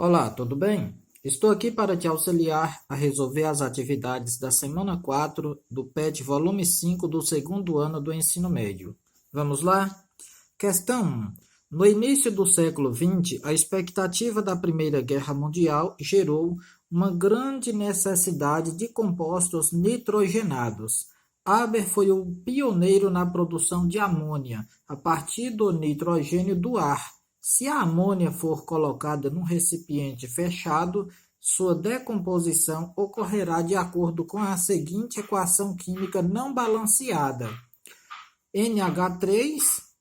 Olá, tudo bem? Estou aqui para te auxiliar a resolver as atividades da semana 4 do PET volume 5 do segundo ano do ensino médio. Vamos lá? Questão 1. No início do século XX, a expectativa da Primeira Guerra Mundial gerou uma grande necessidade de compostos nitrogenados. Haber foi o pioneiro na produção de amônia a partir do nitrogênio do ar. Se a amônia for colocada num recipiente fechado, sua decomposição ocorrerá de acordo com a seguinte equação química não balanceada: NH3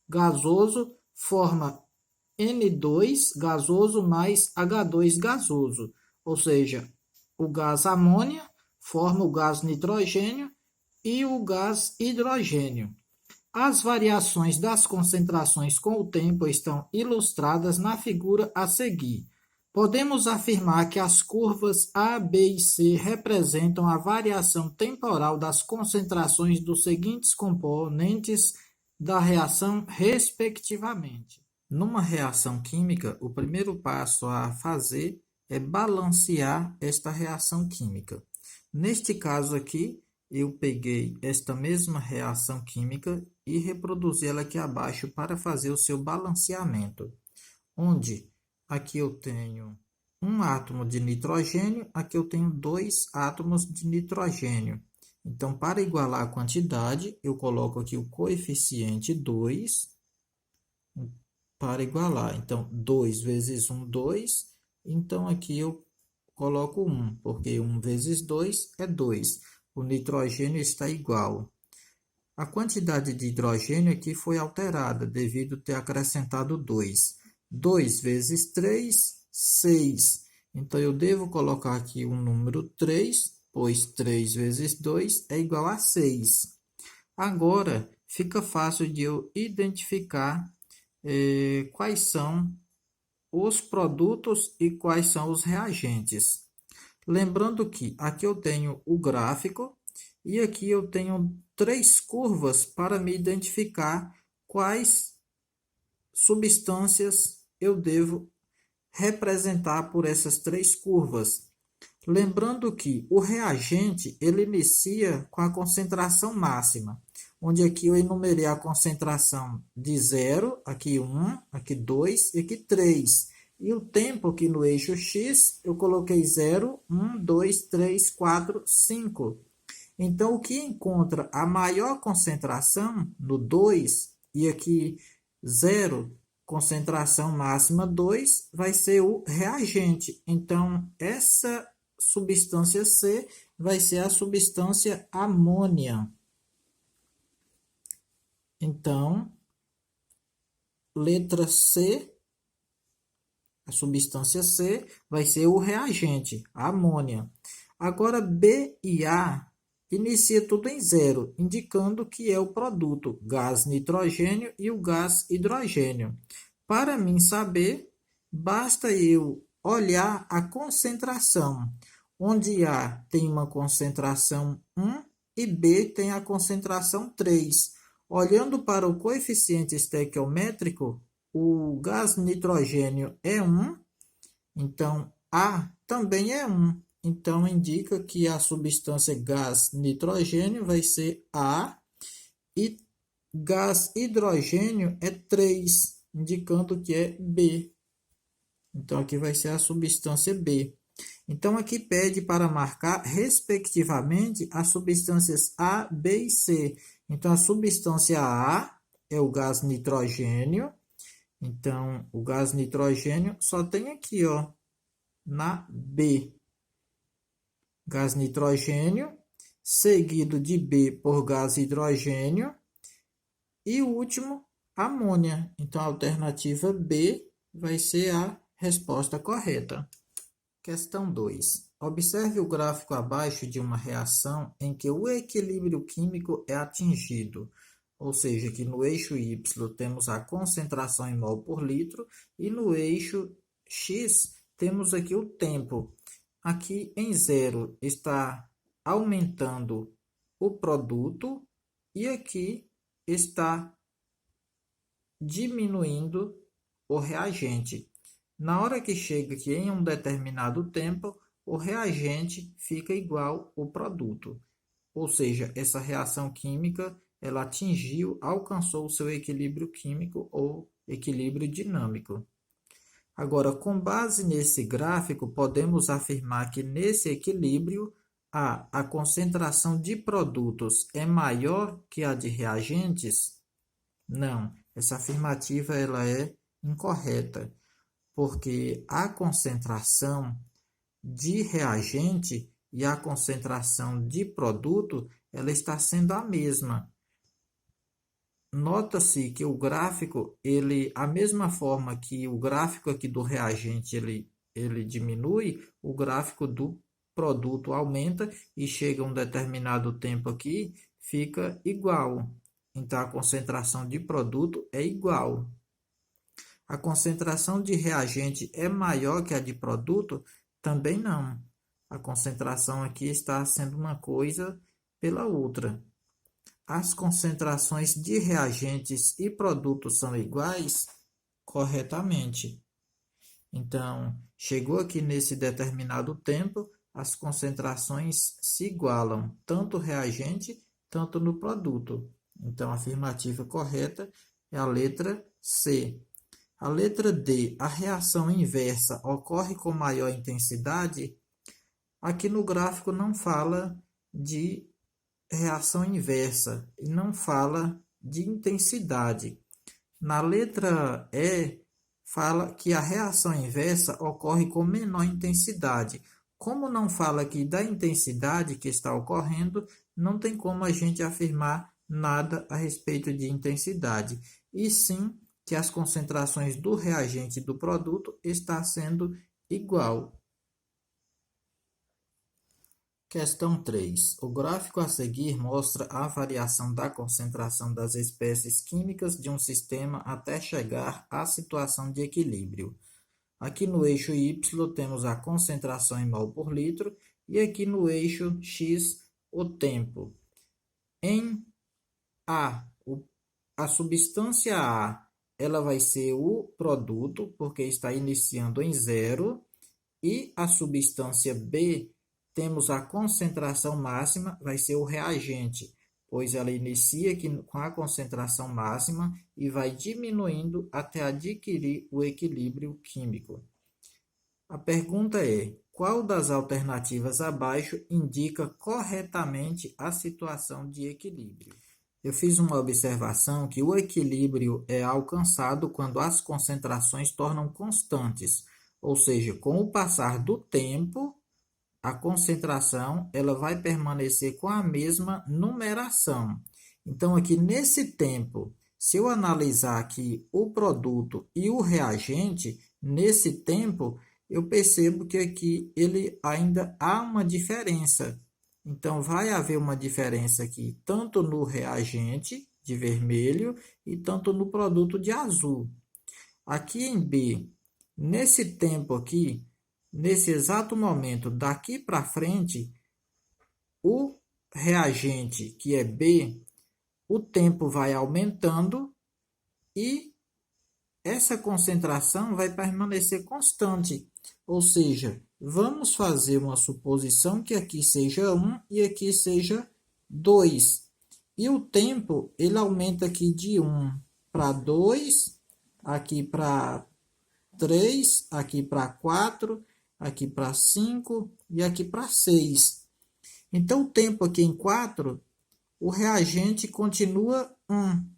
gasoso forma N2 gasoso mais H2 gasoso, ou seja, o gás amônia forma o gás nitrogênio e o gás hidrogênio. As variações das concentrações com o tempo estão ilustradas na figura a seguir. Podemos afirmar que as curvas A, B e C representam a variação temporal das concentrações dos seguintes componentes da reação, respectivamente. Numa reação química, o primeiro passo a fazer é balancear esta reação química. Neste caso aqui, eu peguei esta mesma reação química e reproduzi ela aqui abaixo para fazer o seu balanceamento. Onde aqui eu tenho um átomo de nitrogênio, aqui eu tenho dois átomos de nitrogênio. Então, para igualar a quantidade, eu coloco aqui o coeficiente 2 para igualar. Então, 2 vezes 1, 2. Então, aqui eu coloco 1, porque 1 vezes 2 é 2. O nitrogênio está igual. A quantidade de hidrogênio aqui foi alterada, devido a ter acrescentado 2. 2 vezes 3, 6. Então, eu devo colocar aqui o número 3, pois 3 vezes 2 é igual a 6. Agora, fica fácil de eu identificar quais são os produtos e quais são os reagentes. Lembrando que aqui eu tenho o gráfico e aqui eu tenho três curvas para me identificar quais substâncias eu devo representar por essas três curvas. Lembrando que o reagente ele inicia com a concentração máxima, onde aqui eu enumerei a concentração de 0, aqui 1, aqui 2 e aqui 3. E o tempo aqui no eixo X, eu coloquei 0, 1, 2, 3, 4, 5. Então, o que encontra a maior concentração no 2, e aqui 0, concentração máxima 2, vai ser o reagente. Então, essa substância C vai ser a substância amônia. Então, letra C, a substância C vai ser o reagente, a amônia. Agora, B e A inicia tudo em 0, indicando que é o produto gás nitrogênio e o gás hidrogênio. Para mim saber, basta eu olhar a concentração, onde A tem uma concentração 1 e B tem a concentração 3. Olhando para o coeficiente estequiométrico, o gás nitrogênio é 1, então A também é 1. Então, indica que a substância gás nitrogênio vai ser A e gás hidrogênio é 3, indicando que é B. Então, aqui vai ser a substância B. Então, aqui pede para marcar, respectivamente, as substâncias A, B e C. Então, a substância A é o gás nitrogênio. Então, o gás nitrogênio só tem aqui, ó, na B. Gás nitrogênio, seguido de B por gás hidrogênio. E o último, amônia. Então, a alternativa B vai ser a resposta correta. Questão 2. Observe o gráfico abaixo de uma reação em que o equilíbrio químico é atingido. Ou seja, que no eixo Y temos a concentração em mol por litro e no eixo X temos aqui o tempo. Aqui em 0 está aumentando o produto e aqui está diminuindo o reagente. Na hora que chega aqui em um determinado tempo, o reagente fica igual ao produto. Ou seja, essa reação química, ela alcançou o seu equilíbrio químico ou equilíbrio dinâmico. Agora, com base nesse gráfico, podemos afirmar que nesse equilíbrio, a concentração de produtos é maior que a de reagentes? Não, essa afirmativa ela é incorreta, porque a concentração de reagente e a concentração de produto, ela está sendo a mesma. Nota-se que o gráfico, a mesma forma que o gráfico aqui do reagente ele diminui, o gráfico do produto aumenta e chega a um determinado tempo aqui, fica igual. Então, a concentração de produto é igual. A concentração de reagente é maior que a de produto? Também não. A concentração aqui está sendo uma coisa pela outra. As concentrações de reagentes e produtos são iguais? Corretamente. Então, chegou aqui nesse determinado tempo, as concentrações se igualam, tanto reagente, tanto no produto. Então, a afirmativa correta é a letra C. A letra D, a reação inversa ocorre com maior intensidade? Aqui no gráfico não fala de reação inversa e não fala de intensidade. Na letra E, fala que a reação inversa ocorre com menor intensidade. Como não fala aqui da intensidade que está ocorrendo, não tem como a gente afirmar nada a respeito de intensidade, e sim que as concentrações do reagente e do produto está sendo igual. Questão 3. O gráfico a seguir mostra a variação da concentração das espécies químicas de um sistema até chegar à situação de equilíbrio. Aqui no eixo Y temos a concentração em mol por litro e aqui no eixo X o tempo. Em a substância A ela vai ser o produto, porque está iniciando em zero, e a substância B, temos a concentração máxima, vai ser o reagente, pois ela inicia aqui com a concentração máxima e vai diminuindo até adquirir o equilíbrio químico. A pergunta é: qual das alternativas abaixo indica corretamente a situação de equilíbrio? Eu fiz uma observação que o equilíbrio é alcançado quando as concentrações tornam constantes, ou seja, com o passar do tempo, a concentração ela vai permanecer com a mesma numeração. Então, aqui nesse tempo, se eu analisar aqui o produto e o reagente, nesse tempo, eu percebo que aqui ele ainda há uma diferença. Então, vai haver uma diferença aqui, tanto no reagente, de vermelho, e tanto no produto de azul. Aqui em B, nesse tempo aqui, nesse exato momento, daqui para frente, o reagente, que é B, o tempo vai aumentando e essa concentração vai permanecer constante. Ou seja, vamos fazer uma suposição que aqui seja 1 e aqui seja 2. E o tempo, ele aumenta aqui de 1 para 2, aqui para 3, aqui para 4, aqui para 5 e aqui para 6. Então, o tempo aqui em 4, o reagente continua 1.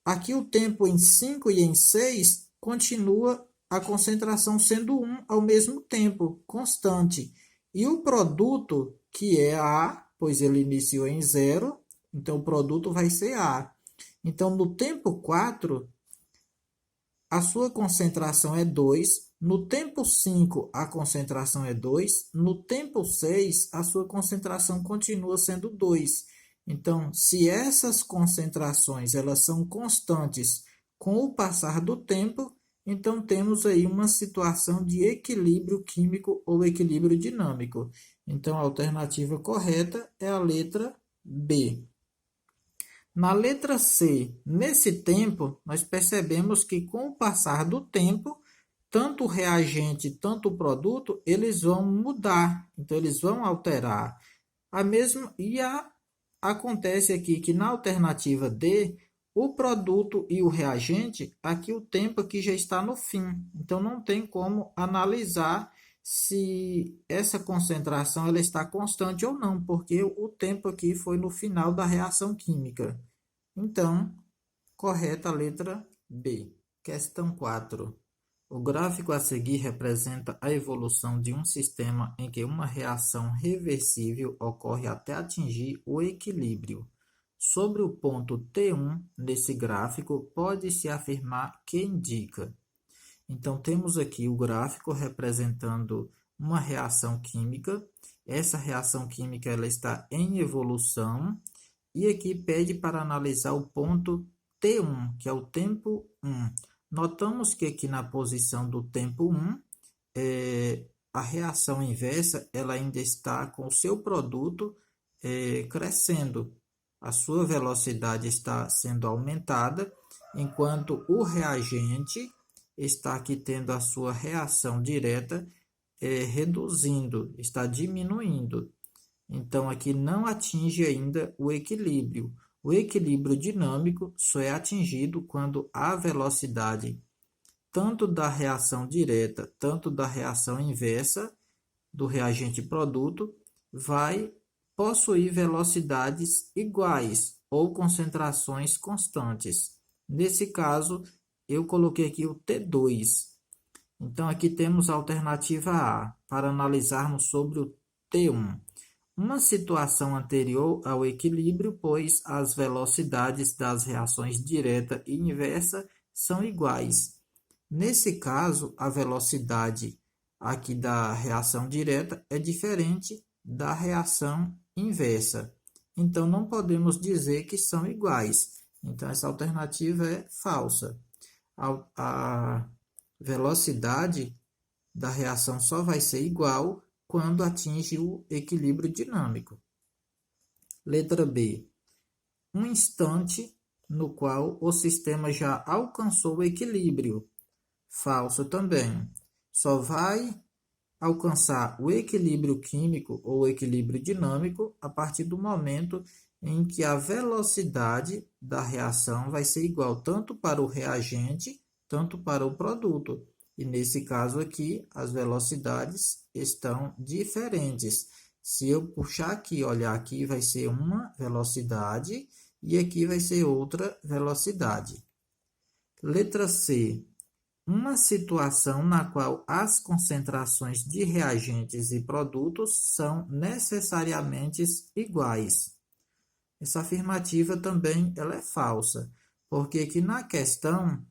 Aqui o tempo em 5 e em 6 continua a concentração sendo 1 ao mesmo tempo, constante. E o produto, que é A, pois ele iniciou em 0, então o produto vai ser A. Então, no tempo 4, a sua concentração é 2, no tempo 5 a concentração é 2, no tempo 6 a sua concentração continua sendo 2. Então, se essas concentrações elas são constantes com o passar do tempo, então temos aí uma situação de equilíbrio químico ou equilíbrio dinâmico. Então, a alternativa correta é a letra B. Na letra C, nesse tempo, nós percebemos que com o passar do tempo, tanto o reagente, tanto o produto, eles vão mudar, então eles vão alterar. Acontece aqui que na alternativa D, o produto e o reagente, aqui o tempo aqui já está no fim, então não tem como analisar se essa concentração ela está constante ou não, porque o tempo aqui foi no final da reação química. Então, correta a letra B. Questão 4. O gráfico a seguir representa a evolução de um sistema em que uma reação reversível ocorre até atingir o equilíbrio. Sobre o ponto T1 nesse gráfico, pode-se afirmar que indica. Então, temos aqui o gráfico representando uma reação química. Essa reação química ela está em evolução. E aqui pede para analisar o ponto T1, que é o tempo 1. Notamos que aqui na posição do tempo 1, a reação inversa ela ainda está com o seu produto crescendo. A sua velocidade está sendo aumentada, enquanto o reagente está aqui tendo a sua reação direta reduzindo, está diminuindo. Então, aqui não atinge ainda o equilíbrio. O equilíbrio dinâmico só é atingido quando a velocidade, tanto da reação direta, tanto da reação inversa do reagente produto, vai possuir velocidades iguais ou concentrações constantes. Nesse caso, eu coloquei aqui o T2. Então, aqui temos a alternativa A, para analisarmos sobre o T1. Uma situação anterior ao equilíbrio, pois as velocidades das reações direta e inversa são iguais. Nesse caso, a velocidade aqui da reação direta é diferente da reação inversa. Então, não podemos dizer que são iguais. Então, essa alternativa é falsa. A velocidade da reação só vai ser igual quando atinge o equilíbrio dinâmico. Letra B. Um instante no qual o sistema já alcançou o equilíbrio. Falso também. Só vai alcançar o equilíbrio químico ou o equilíbrio dinâmico a partir do momento em que a velocidade da reação vai ser igual tanto para o reagente, tanto para o produto. E nesse caso aqui, as velocidades estão diferentes. Se eu puxar aqui, olhar aqui, vai ser uma velocidade e aqui vai ser outra velocidade. Letra C. Uma situação na qual as concentrações de reagentes e produtos são necessariamente iguais. Essa afirmativa também ela é falsa, porque aqui na questão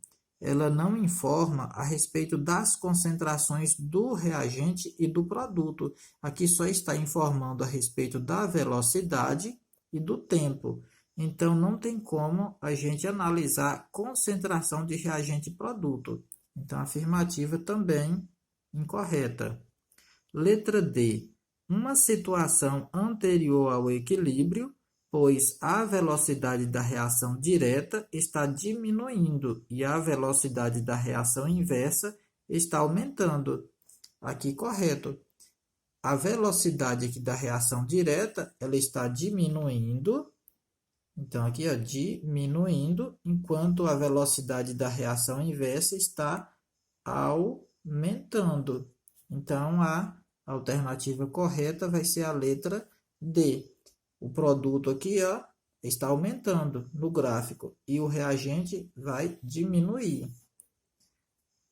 ela não informa a respeito das concentrações do reagente e do produto. Aqui só está informando a respeito da velocidade e do tempo. Então, não tem como a gente analisar concentração de reagente e produto. Então, a afirmativa também incorreta. Letra D. Uma situação anterior ao equilíbrio, pois a velocidade da reação direta está diminuindo e a velocidade da reação inversa está aumentando. Aqui correto. A velocidade aqui da reação direta ela está diminuindo. Então, aqui, ó, diminuindo, enquanto a velocidade da reação inversa está aumentando. Então, a alternativa correta vai ser a letra D. O produto aqui, ó, está aumentando no gráfico e o reagente vai diminuir.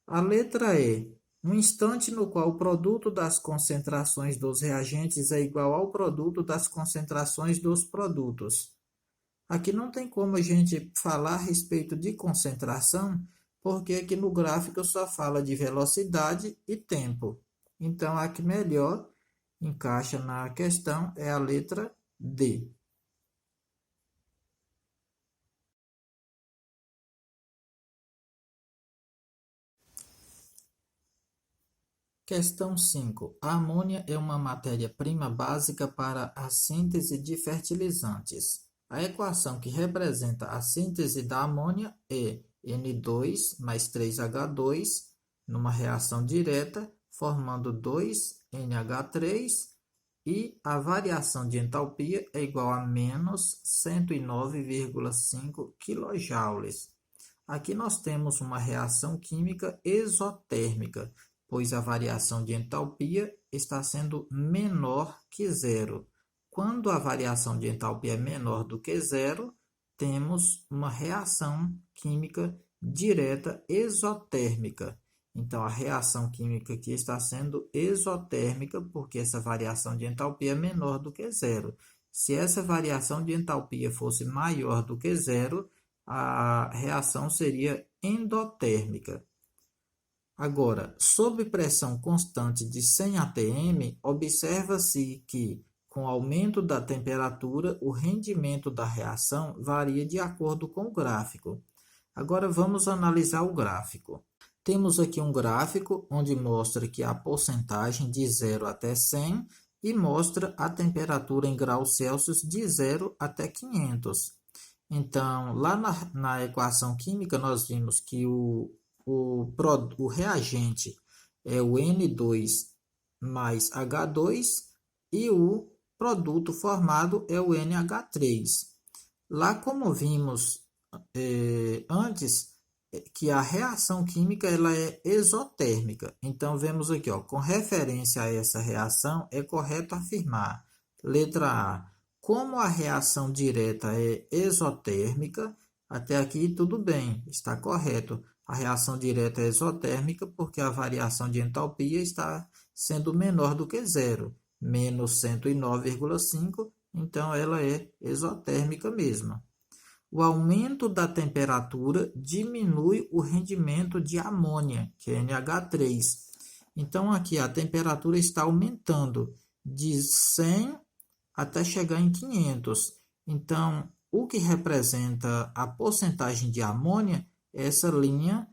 A letra E. Um instante no qual o produto das concentrações dos reagentes é igual ao produto das concentrações dos produtos. Aqui não tem como a gente falar a respeito de concentração, porque aqui no gráfico só fala de velocidade e tempo. Então, a que melhor encaixa na questão é a letra D. Questão 5. A amônia é uma matéria-prima básica para a síntese de fertilizantes. A equação que representa a síntese da amônia é N2 mais 3H2 numa reação direta, formando 2NH3 e a variação de entalpia é igual a menos 109,5 kJ. Aqui nós temos uma reação química exotérmica, pois a variação de entalpia está sendo menor que zero. Quando a variação de entalpia é menor do que zero, temos uma reação química direta exotérmica. Então, a reação química aqui está sendo exotérmica, porque essa variação de entalpia é menor do que zero. Se essa variação de entalpia fosse maior do que zero, a reação seria endotérmica. Agora, sob pressão constante de 100 atm, observa-se que, com o aumento da temperatura, o rendimento da reação varia de acordo com o gráfico. Agora, vamos analisar o gráfico. Temos aqui um gráfico onde mostra que a porcentagem de 0 até 100 e mostra a temperatura em graus Celsius de 0 até 500. Então, lá na equação química, nós vimos que o reagente é o N2 mais H2 e o produto formado é o NH3. Lá, como vimos antes, que a reação química ela é exotérmica. Então, vemos aqui, ó, com referência a essa reação, é correto afirmar, letra A, como a reação direta é exotérmica, até aqui tudo bem, está correto. A reação direta é exotérmica porque a variação de entalpia está sendo menor do que zero, menos 109,5, então ela é exotérmica mesmo. O aumento da temperatura diminui o rendimento de amônia, que é NH3. Então, aqui a temperatura está aumentando de 100 até chegar em 500. Então, o que representa a porcentagem de amônia é essa linha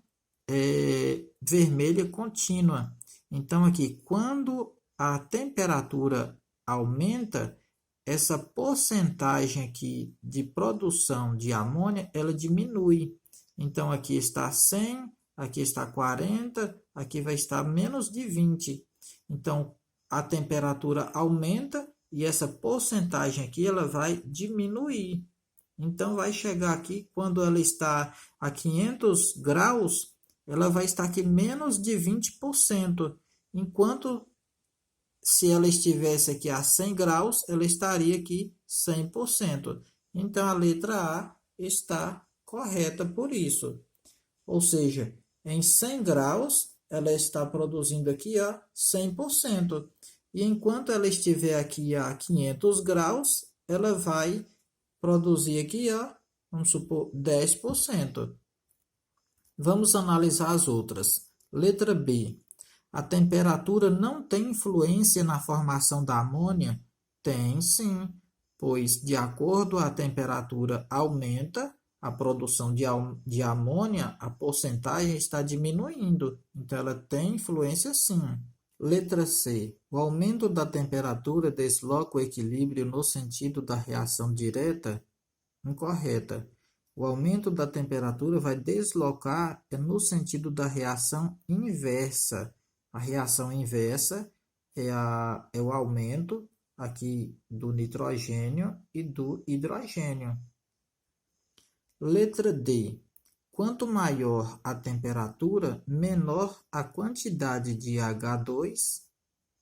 vermelha contínua. Então, aqui, quando a temperatura aumenta, essa porcentagem aqui de produção de amônia, ela diminui. Então, aqui está 100, aqui está 40, aqui vai estar menos de 20. Então, a temperatura aumenta e essa porcentagem aqui ela vai diminuir. Então, vai chegar aqui, quando ela está a 500 graus, ela vai estar aqui menos de 20%. Enquanto se ela estivesse aqui a 100 graus, ela estaria aqui 100%. Então, a letra A está correta por isso. Ou seja, em 100 graus, ela está produzindo aqui a 100%. E enquanto ela estiver aqui a 500 graus, ela vai produzir aqui a, vamos supor, 10%. Vamos analisar as outras. Letra B. A temperatura não tem influência na formação da amônia? Tem sim, pois de acordo a temperatura aumenta, a produção de amônia, a porcentagem está diminuindo. Então, ela tem influência sim. Letra C. O aumento da temperatura desloca o equilíbrio no sentido da reação direta? Incorreta. O aumento da temperatura vai deslocar no sentido da reação inversa. A reação inversa é o aumento aqui do nitrogênio e do hidrogênio. Letra D. Quanto maior a temperatura, menor a quantidade de H2,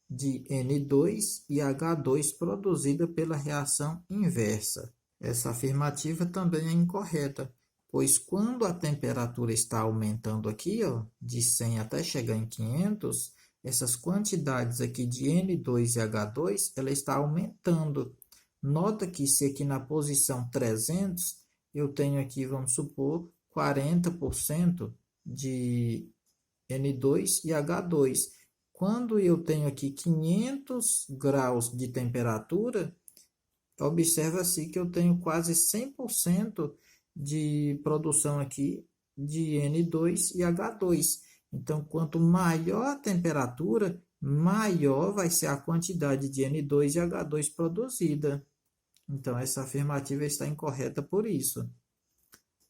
de N2 e H2 produzida pela reação inversa. Essa afirmativa também é incorreta, pois quando a temperatura está aumentando aqui, ó, de 100 até chegar em 500, essas quantidades aqui de N2 e H2, ela está aumentando. Nota que se aqui na posição 300, eu tenho aqui, vamos supor, 40% de N2 e H2. Quando eu tenho aqui 500 graus de temperatura, observa-se que eu tenho quase 100% de produção aqui de N2 e H2. Então, quanto maior a temperatura, maior vai ser a quantidade de N2 e H2 produzida. Então, essa afirmativa está incorreta por isso.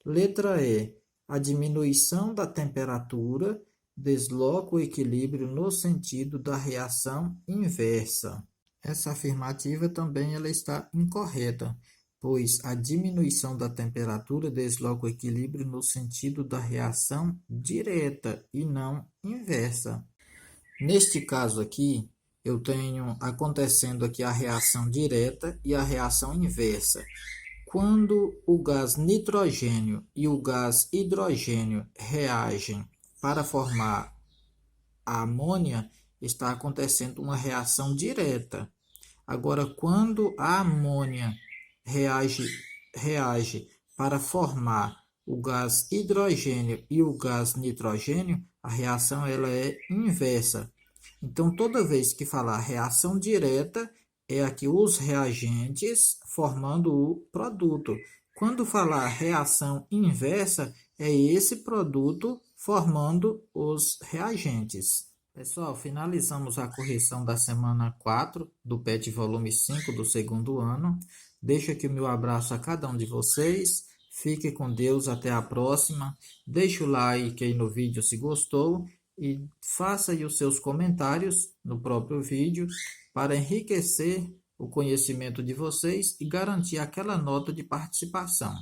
Letra E. A diminuição da temperatura desloca o equilíbrio no sentido da reação inversa. Essa afirmativa também ela está incorreta, pois a diminuição da temperatura desloca o equilíbrio no sentido da reação direta e não inversa. Neste caso aqui, eu tenho acontecendo aqui a reação direta e a reação inversa. Quando o gás nitrogênio e o gás hidrogênio reagem para formar a amônia, está acontecendo uma reação direta. Agora, quando a amônia reage para formar o gás hidrogênio e o gás nitrogênio, a reação ela é inversa. Então, toda vez que falar reação direta, é aqui os reagentes formando o produto. Quando falar reação inversa, é esse produto formando os reagentes. Pessoal, finalizamos a correção da semana 4 do PET volume 5 do segundo ano. Deixo aqui o meu abraço a cada um de vocês. Fique com Deus, até a próxima. Deixe o like aí no vídeo se gostou e faça aí os seus comentários no próprio vídeo para enriquecer o conhecimento de vocês e garantir aquela nota de participação.